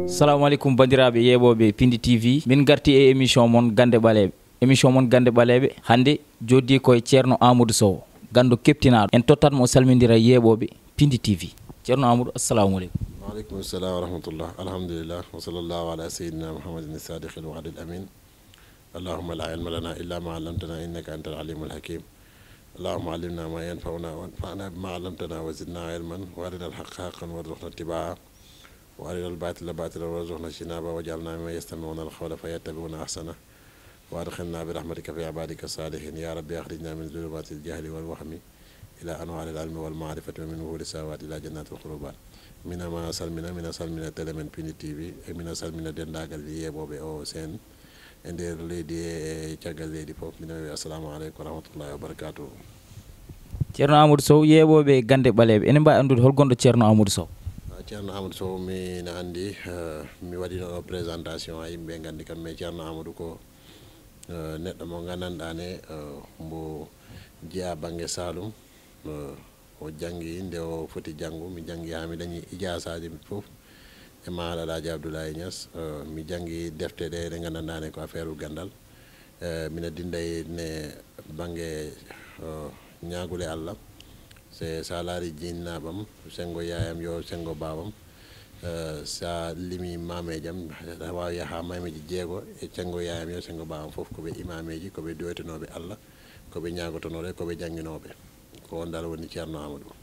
Assalamu alaikum bandiraɓe yeɓoɓe Piindi TV min garti e émission mon Gannde Baleebe émission mon Gannde Baleebe hande joddi koye Thierno Amadou Sow gandu keptinaɗo en tottatmo salmindira yeɓoɓe Piindi TV. Thierno Amadou, assalamu alaikum. Waaleykum salam wa rahmatullah. Alhamdulillah wa sallallahu ala sayyidina Muhammadin sadiqil wa'dil amin. Allahumma la ilma lana illa ma 'allamtana innaka antal alimul hakim. Allahumma 'allimna ma yanfa'una wanfa'na bima 'allamtana wa zidna ilman wa arina al-haqqa haqqan warzuqna ittiba'a wa arina al-batila batilan warzuqna ijtinaba waj'alna mimman yastami'una al-qawla fayattabi'una ahsana wa adkhilna bi rahmatika fi ibadika salihin ya rabbi akhrijna min dhulumatil jahli wal wahmi ila anwaril ilmi wal ma'rifati wa min nuhuri sawati ila jannatil qurbat. Mina salmina tele men Piindi TV e mina salmina dendagal yeɓoɓe o sen e nder leydi e caggal leydi fof mina wi assalamu aleykum wa rahmatullahi wa barakatuh. Thierno Amadou Sow yeɓoɓe Gannde Baleebe ene mbawi andude hol gonɗo Thierno Amadou Sow? Thierno Amadou Sow min andi mi waɗino présentation ha yimɓe gandi kam, mais Thierno Amadou ko neɗɗo mo gandanɗa ne mbo jeeya banggue Saloum, o jangi nde o foti janggu. Mi jangi ha mi dañi ijasaji fof e Mahaɗa Alaji Abdoulaye Niass. mi jangi defte ɗe ɗe gandanɗane ko affaire gandal. mina dinday ne banggue ñagule Allah c'est sa laari jinnaɓam sengo yayam yo sengo babam, sa limi mamejam wawi yaha mameji jeego e sengo yayam yo sengo babam fof koɓe imameji, koɓe doytanoɓe Allah, koɓe ñagotonoɓe, koɓe jangguinoɓe. ko on dal woni Thierno Amadou.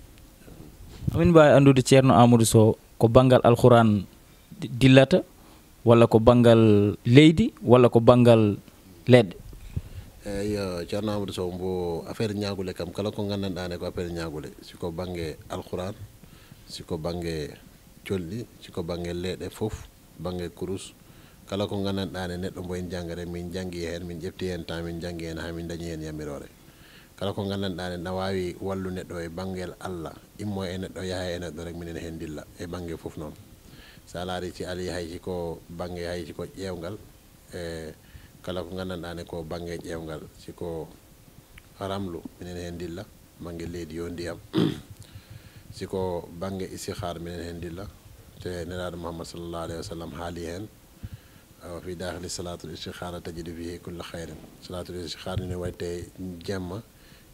amin mbawi andude Thierno Amadou Sow ko banggal alquran dillata walla ko banggal leydi walla ko banggal leɗɗe? eyyi Thierno Amadou Sow mbo affaire ñagule kam kala ko gandanɗane ko affaire ñagule, siko banggue alquran, siko banggue colɗi, siko banggue leɗɗe fof, banggue kurus, kala ko gandanɗane neɗɗo mbo en jangare min jangi hen, min ƴefti hen temps min jangi hen ha min dañi hen yamirore. kala ko gandanɗane na wawi wallu neɗɗo e bangguel Allah immo e neɗɗo yaha e neɗɗo rek minen hen dilla e banggue fof noon. sa laari si ali haysi ko banggue haysi ko ƴewgal e kala ko gandanɗane ko banggue ƴewgal, siko ramlu minen hen dilla, banggue leydi yo ndiyam siko banggue istikhar minen hen dilla, te nelaɗo Muhammad sallallahu alayhi wa sallam haali hen fi dakhili salatul istikhara tajidu fihi kulla khairin. salatul istikhara ne watte jemma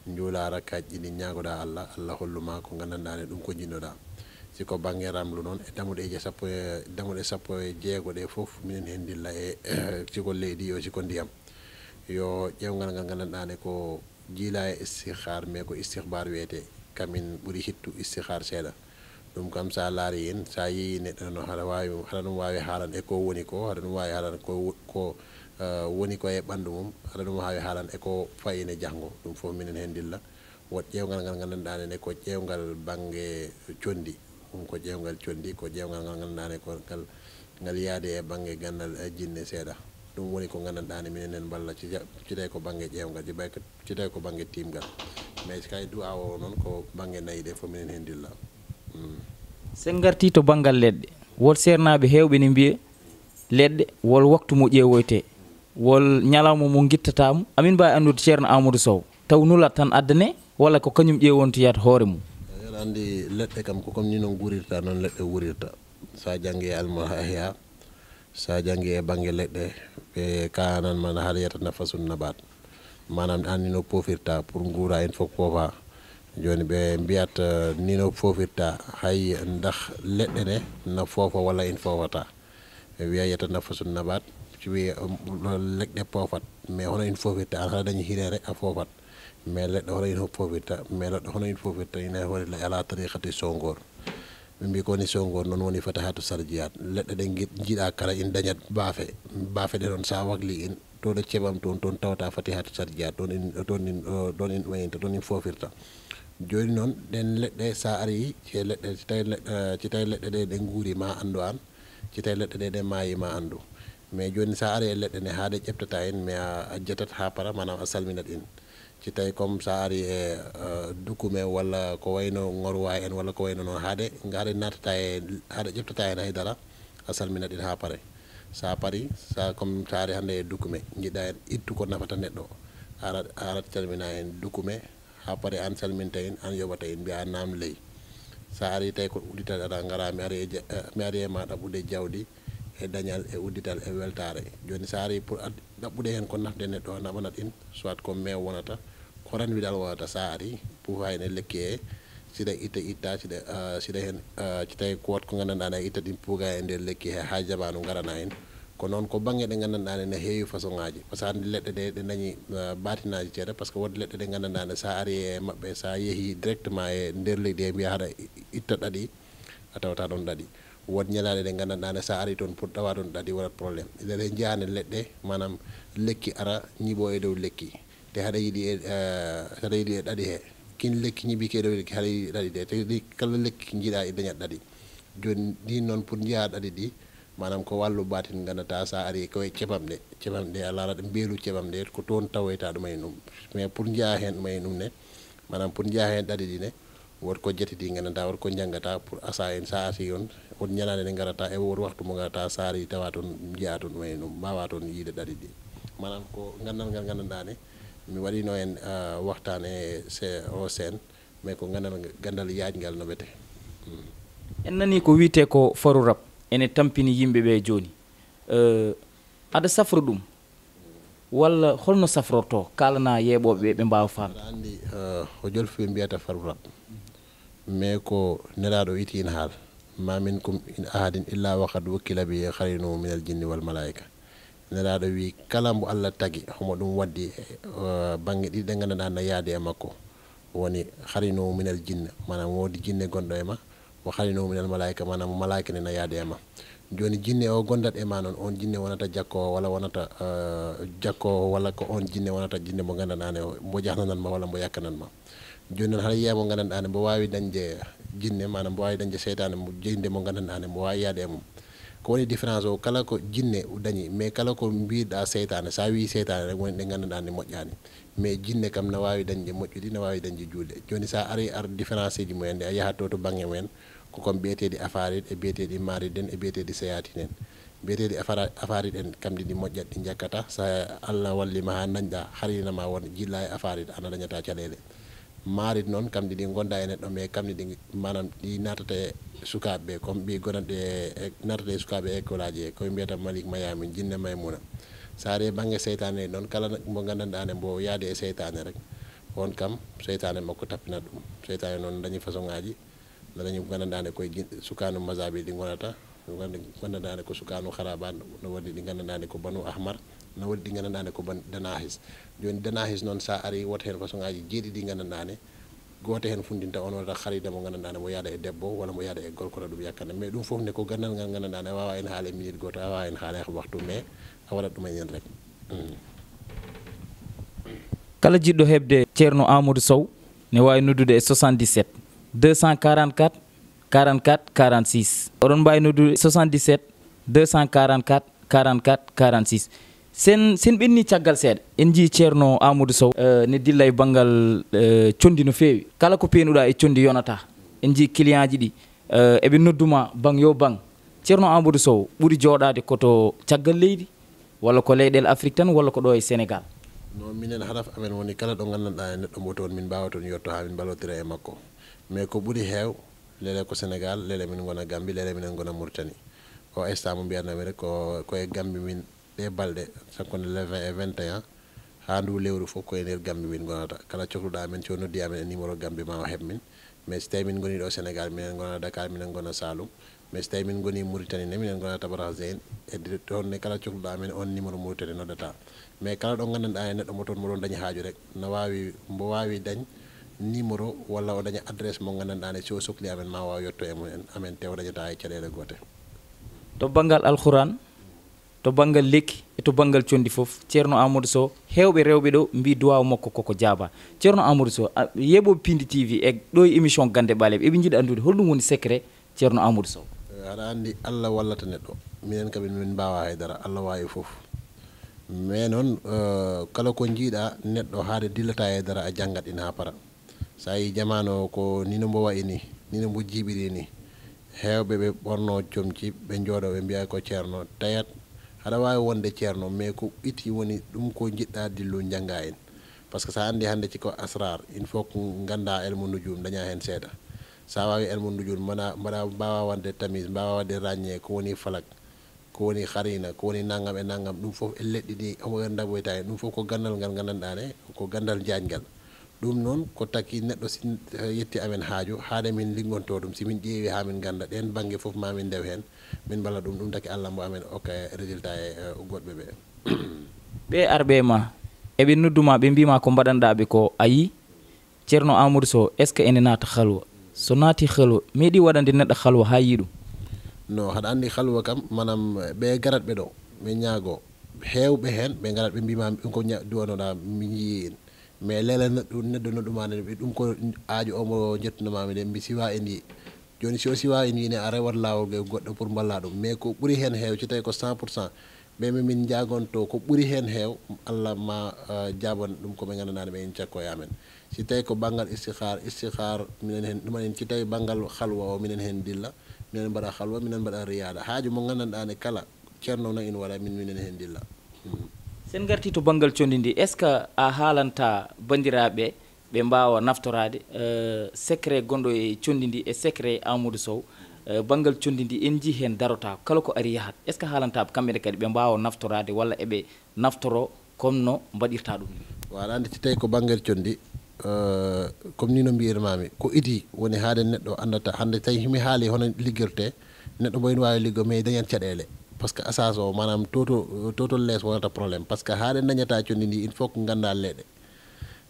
njula rakkaji ɗi ñagoɗa Allah, Allah holluma ko gandanɗane ɗum ko jinnoɗa. siko banggue ramlu noon e damuɗeje sappo e jeego ɗe fof minen hen dilla e siko leydi yo siko ndiyam yo ƴewgal ngal gandanɗane ko jiila e istikhar, mais ko istikhbar wiyete kamin ɓuuri hittu istikhar seeɗa. ɗum kam sa laari hen sa yeeyi neɗɗo no haɗa ɗum wawi haalan e ko woni ko, haɗa ɗum wawi haalan ko woni ko e ɓandu mum, haɗa ɗum wawi haalan e ko fayine janggo. ɗum fof minen hen dilla. wot ƴewgal ngal gandanɗane ne ko ƴewgal banggue condi, ɗum ko ƴewgal condi, ko ƴewgal ngal gandanɗane ko ngal yaade e banggue gandal jinne seeɗa. ɗum woni ko gandanɗane minen hen balla citay ko banggue ƴewgal, citay ko banggue timgal, mais kay du'a o noon ko banggue nayyi ɗe fof minen hen dilla. sen garti to banggal leɗɗe, wol sernaɓe hewɓe ne mbiya leɗɗe wol waktu mo ƴeewoyte, wol ñalawma mo guittatamo. amin mbawi andude Thierno Amadou Sow taw nulat tan addane walla ko kañum ƴeewontoyata hoore mum? aɗa andi leɗɗe kam ko comme ni non guurirta noon leɗɗe wurirta. sa janggi alma ahya, sa janggi e banggue leɗɗe ɓe kanan man haɗa yiyata nafasun nabat, manam anni no pofirta pour guura en fof poofa. joni ɓe mbiyat ni no fofirta hay dah leɗɗe ɗe no foofa walla in fofata. ɓe wiya yiyata nafasun nabat wi leɗɗe poofat, mais hono in fofirta an haɗa dañi hirere a fofat, mais leɗɗe hono in fofirta, mais leɗɗe hono in fofirta ina holla ala tariqati songor. ɓe mbi ko woni songor noon woni fatahatu sarjiyat. leɗɗe ɗe jiiɗa kala in dañat baafe ɗe noon sa wagli in to ɗo ceɓam toon tawata fatihatu sarjiyat, ɗon in wayinta, ɗon in fofirta. joni noon ɗen leɗɗe sa ari ce leɗɗe ci tawi leɗɗe ɗe ɗe guuri ma andu an, ci tawi leɗɗe ɗe ɗe maayi ma andu. mais joni sa ari e leɗɗe ne haade ƴeftata en, mais a jetat ha para, manam a salminat in. ci tawi comme sa ari e dukume walla ko wayno ngorwa en walla ko wayno noon haade natata e haade ƴeftata en haydara, a salminat in ha pare. sa pari sa comme sa ari hande e dukume jiɗɗa en ittu ko nafata neɗɗo, arat calmina en dukume ha pare an salminta en, an yoɓata en mbiya namdi ley sa ari tawi ko uddital aɗa ngara mi ari e ma ɗaɓɓude jawdi e dañal e uddital e weltare joni sa ari pour ɗaɓɓude hen ko nafde neɗɗo naɓanat in soit ko mew wonata ko ranwidal wonata sa ari pour hayne lekki e siɗa itta siɗa hen so tawi ko wat ko gandanɗa ne itta ɗin puuga e nder lekki he ha jamanu garana en ko noon ko banggue ɗe gandanɗa ne heewi façon ngaji par ce que hande leɗɗe ɗe ɗe dañi batinaji ceeɗa par ce que wodde leɗɗe ɗe gandanɗa ne sa ari e mabɓe sa yeehi directement e nder leydi e mbiya haɗa itta ɗaɗi a tawata ɗon ɗaɗi wod ñalaɗe ɗe gandanɗa ne sa ari toon pour ɗawa ɗon ɗaɗi waɗat probléme ɗe jeyane leɗɗe manam lekki ara ñiiɓo e dow lekki te haɗa yiiɗi e ɗaɗi he kin lekki ñiiɓi ke dow lekki haɗa yiiɗi ɗaɗi ɗe te kala lekki jiiɗa e dañat ɗaɗi joni ɗin noon pour jeeya ɗaɗi ɗi manam ko wallu batin gandata sa ari koye ceɓamɗe a larat beelu ceɓamɗe ko toon tawoyta ɗum ɗum mais pour jeeya hen ɗum ɗum ne manam pour jeeya hen ɗaɗi ɗi ne wot ko jettiti gandanta wot ko janggata pour asa en sa asi on won ñalade ɗe garata e wot waktu mo garata sa ari tawa toon jeeya toon ɗum ɗum mbawa toon yiide ɗaɗi ɗi manam ko gandal ngal gandanɗa ne mi waɗino en waxtane o sen mais ko gandal yaajgal no wiyete en nani ko wiyete ko faru rab ene tampini yimɓe ɓe joni aɗa safra ɗum walla holno safrorto kalana yeeɓoɓe ɓe mbawa faam aɗa andi o jolfuɓe mbiyata faru rab mais ko nelaɗo itin haal mamin kum in ahadin illa wakad wakkila bi harinu minal jinni wal malaika nelaɗo wi kala mbo Allah tagi homo ɗum waddi banggue ɗiɗi ɗe gandanɗa no yaade e makko woni harinu minal jinne manam wodi jinne gonɗo e ma mo harinu minal malaika manam malaika ne no yaade e ma joni jinne o gondat e ma noon on jinne wonata jakkowo walla wonata jakkowo walla ko on jinne wonata jinne mo gandanɗa ne mbo jahnananma walla mbo yakkananma joni noon haɗa yiya mo gandanɗa ne mbo wawi dañde jinne manam mbo wawi dañde seytane mo jeyde mo gandanɗa ne mbo wawi yaade e mum ko woni différence o kala ko jinne dañi mais kala ko mbiɗa seytane sa wi seytane rek woni ɗe gandanɗa ne moƴƴani mais jinne kam no wawi dañde moƴƴuɗi no wawi dañde julde joni sa ari ar différence ji mumen nde a yahat to banggue mumen ko kom biyeteɗi afarid e biyeteɗi marid en e biyeteɗi seyatine en biyeteɗi afarid en kamɗi ɗi moƴƴat ɗi jakkata sa Allah wallima ha dañɗa harinama won jilla e afarid ana dañata caɗele marid noon kamɗi ɗi gonda e neɗɗo mais kamɗi ɗi manam ɗi natata e sukaɓeɓe comme ɓi gonanɗe natata e sukaɓe école aji e koye mbiyata Malik Mayami jinne Maymuna sa ari banggue seytane noon kala mo gandanɗa ne mbo yaade e seytane rek on kam seytane makko tappinat ɗum seytane noon dañi façon ngaji no dañi gandanɗa ne koye sukanu masabi ɗi gonata gandanɗa ne ko sukanu haraban no waɗi ɗi gandanɗa ne ko banu ahmar no waɗi ɗi gandanɗa ne ko ban danahis joni danahis noon sa ari wota hen façon ngaji jeeɗi ɗi gandanɗa ne goto hen fundinta on wonata harida mo gandanɗa ne mo yaada e debbo walla mo yaada e gorko ɗum yakkande mais ɗum foof ne ko gandal ngal gandanɗa ne wawa en haale minute goto a wawa en haale waktu mais a waɗat ɗum en rek kala jiɗɗo hebde Thierno Amadou Sow ne wawi noddude e 77 244 44 46 oɗon mbawi noddude 77 244 44 46 sen ɓenni caggal seeɗa en jii Thierno Amadou Sow ne dilla e banggal condi no feewi kala ko peenuɗa e condi yonata en jii client ji ɗi eɓe nodduma bang yo bang Thierno Amadou Sow ɓuuri jooɗade koto caggal leydi walla ko leyɗel Afrique tan walla ko ɗo e Sénégal non minen hadaf amen woni kala ɗo gandanɗa e neɗɗo mbo toon min mbawa toon yetto ha min ballodira e makko mais ko ɓuuri heew lele ko Sénégal lele min gona Gambie lele minen gona Mauritanie o instant mo mbiyatnami rek koye Gambie min ɗe balɗe sakkonde le 20 et 21 ha ndu lewru fof koye nder Gambie min gonata kala cohluɗa men so noddi amen e numéro Gambie ma o heɓ min mais so tawi min goni ɗo Sénégal minen gona Dakar minen gona Saloum mais so tawi min goni Mauritanie ne minen gona Tabara Zeyne e toon ne kala cohluɗa men on numéro Mauritanie noddata mais kala ɗo gandanɗa e neɗɗo mo toon moɗon dañi haaju rek no wawi mbo wawi dañ numéro walla o daña adresse mo gandanɗa ne so sohli amen ma wawa yetto e mumen amen tew dañata e caɗele gote to banggal alquran to banggal lekki e to banggal condi foof Thierno Amadou Sow hewɓe rewɓe ɗo mbi duwaw makko koko jaaba Thierno Amadou Sow yeeɓoɓe Piindi TV e ɗo e émission Gannde Baleebe eɓe jiiɗi andude holɗum woni secret Thierno Amadou Sow aɗa andi Allah wallata neɗɗo minen kaɓe min mbawa haydara Allah wawi foof mais noon kala ko jiiɗa neɗɗo haade dillata e dara a janggat ina ha para sa yi jamano ko nino mbo wayi ni nino mbo jiiɓiri ni hewɓe ɓe ɓorno comci ɓe jooɗo ɓe mbiya ko Thierno tayat haɗa wawi wonde Thierno mais ko ɓiti woni ɗum ko jiɗɗa dillu jangga en par ce que sa andi hande ciko asrar il faut ko ganda elmu nujum daña hen seeɗa sa wawi elmundu jum mbaɗa mbawa wadde tamise mbawa wadde ragné ko woni falak ko woni harina ko woni naggam e naggam ɗum fof e leɗɗi ɗi omo daɓoyta ɗum fof ko gandal ngal gandanɗane ko gandal jaajgal ɗum noon ko takki neɗɗo si yetti amen haaju haade min liggonto ɗum simin ƴeewi ha min ganda ɗen banggue fof mamin ndew hen min balla ɗum taki Allah mbo amen okka résultat e goɗɓe ɓe ɓe arɓe ma eɓe nodduma ɓe mbima ko mbaɗanɗaɓe ko ayi Thierno Amadou Sow est ce que ene naata halwa so naati halwa meeɗi waɗande neɗɗo halwa ha yiɗum no haɗa andi halwa kam manam ɓe garat ɓe ɗo ɓe ñaago hewɓe hen ɓe garat ɓe mbima ɗum ko duwanoɗa mi yii en mais lele neɗɗo noddumane ɗum ko aajo omo jettunamami de mbi siwa en yi joni si o siwa en yine a rewat lawol ge goɗɗo pour mballa ɗum mais ko ɓuuri hen heew so tawi ko 100% ɓe min jagonto ko ɓuuri hen heew Allah ma jabon ɗum koɓe gandanade ɓe en cakko e amen si tawi ko banggal istikhar minen hen ɗuman en si tawi banggal halwa o minen hen dilla minen mbaɗa halwa minen mbaɗa riyada haaju mo gandanɗane kala ceerno no in waɗa minen hen dilla sen garti to banggal condi ndi est ce que a haalanta bandiraɓe ɓe mbawa naftorade secret gonɗo e condi ndi e secret Amadou Sow banggal condi ndi en jii hen darota kala ko ari yahat est ce que haalantaɓe kamɓene kadi ɓe mbawa naftorade walla eɓe naftoro comme no mbaɗirta ɗum wala andi so tawi ko banggal condi comme ni no mbiyirmami ko idi woni haade neɗɗo andata hande tawi himi haali hono liggirte neɗɗo mbo ene wawi liggo mais dañat caɗele par ce que asas o manam totol less wonata probléme par ce que haade dañata condi ndi il faut ko ganda leɗɗe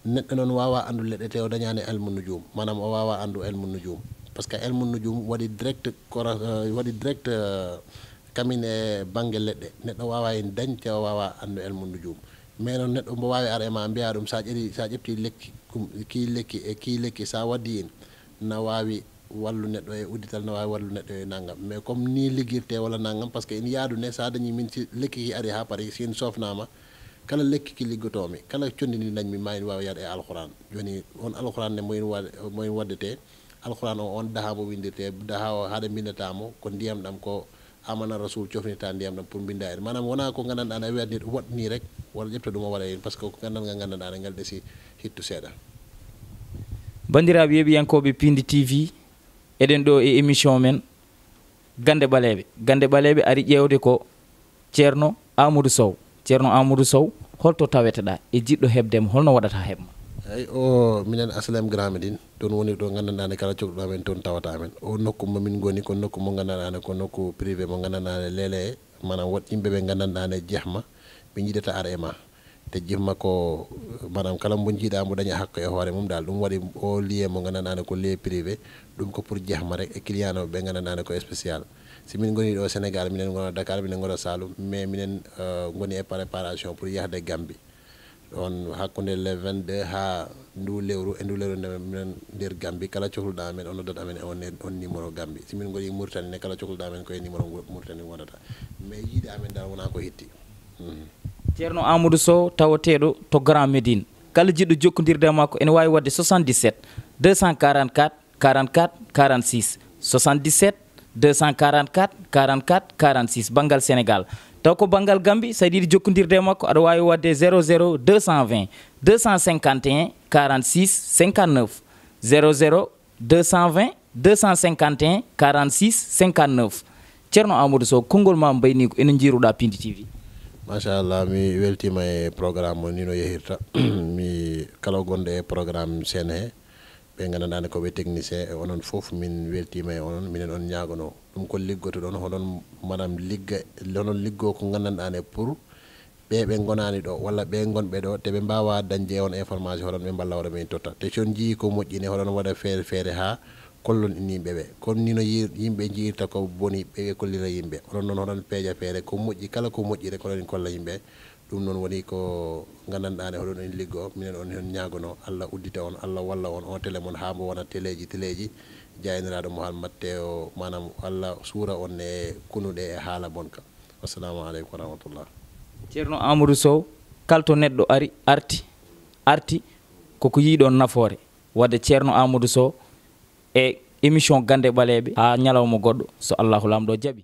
neɗɗo noon wawa andu leɗɗe te o dañani elmu nujum manam o wawa andu elmu nujum par ce que elmu nujum waɗi direct kamin e banggue leɗɗe neɗɗo wawa en dañ te o wawa andu elmu nujum mais noon neɗɗo mbo wawi ar e ma mbiya ɗum sa ƴetti lekki ki lekki sa waddi en na wawi wallu neɗɗo e uddital no wawi wallu neɗɗo e naggam mais comme ni liggirte walla naggam par ce que en yaadune sa dañi min si lekki ki ari ha paari sin sofnama kala lekki ki liggotomi kala condi ndi dañmi ma en wawi yaade e alquran joni on alquran ne moyen waddete alquran o on daha mo windirte daha o haade bindetamo ko ndiyam ɗam ko amana rasoul cofnita ndiyam ɗam pour binda en manam wona ko gandanɗa a wiyat waɗ ni rek walla ƴefta ɗum o waɗa hen par ce que ko gandal ngal gandanɗa ngal ɗesi hittu seeɗa bandiraɓe yeɓiyankoɓe Piindi TV eɗen ɗo e émission men Gannde Baleebe ari ƴewde ko Thierno Amadou Sow holto taweteɗa e jiɗɗo hebdema holno waɗata hebma eyyi o minen aslem Grand Médine toon woni ɗo gandanɗane kala cohluɗo amen toon tawata amen o nokku momin goni ko nokku mo gandanɗane ko nokku privé mo gandanɗane lele manam woɗ yimɓeɓe gandanɗane jeehma ɓe jiiɗata ar e ma te jihma ko manam kala mo jiiɗa mo daña hakko e hoore mum dal ɗum waɗi o lié mo gandanɗane ko lié privé ɗum ko pour jeehma rek e client o ɓe gandanɗane ko spécial si min goni ɗo Sénégal minen gona Dakar minen gona Saloum mais minen goni e préparation pour yahde Gambie on hakkude le 22 ha ndu lewru nde minen nder Gambie kala cohluɗa amen o noddat amen on numéro Gambie si min goni Mauritanie ne kala cohluɗa amen koye numéro Mauritanie wonata mais yiide amen dal wona ko hetti Thierno Amadou Sow tawateɗo to Grand Médine kala jiɗɗo jokkodirde makko ene wawi wadde 77 244 44 46 77 244 44 46 banggal Sénégal taw ko banggal Gambie sa yiɗi jokkodirde makko aɗa wawi wadde 00 220 251 46 59 00 220 251 46 59 Thierno Amadou Sow konngol ma mbayni ko enen jiiruɗa Piindi TV machallah mi weltima e programme o ni no yehirta mi kala gonɗo e programme sene he ɓe gandanɗane koɓe technicien e onon foof min weltima e onon minen on ñagono ɗum ko liggoto ɗon hoɗon manam honon liggo ko gandanɗane pour ɓe gonani ɗo walla ɓe gonɓe ɗo te ɓe mbawa dañde e on information hoɗon ɓe mballa hoɗo men totta te son jii ko moƴƴine hoɗon waɗa feere ha kollon yimɓe ɓe kono ni no yimɓe jiirta ko boni ɓe kollira yimɓe oɗon noon hoɗon peeja feere ko moƴƴi kala ko moƴƴi rek oɗon kolla yimɓe ɗum noon woni ko gandanɗane hoɗon en liggo minen on hen ñagono Allah uddita on Allah walla on télé mon ha mbo wona téléji jayniraɗo mo hal matte o manam Allah suura on e kunuɗe e haala bonka assalamu aleykum wa rahmatullah Thierno Amadou Sow kalto neɗɗo arti koko yiiɗon nafoore wadde Thierno Amadou Sow e émission Gannde Baleebe ha ñalawma goɗɗo so Allahu lamɗo jaaɓi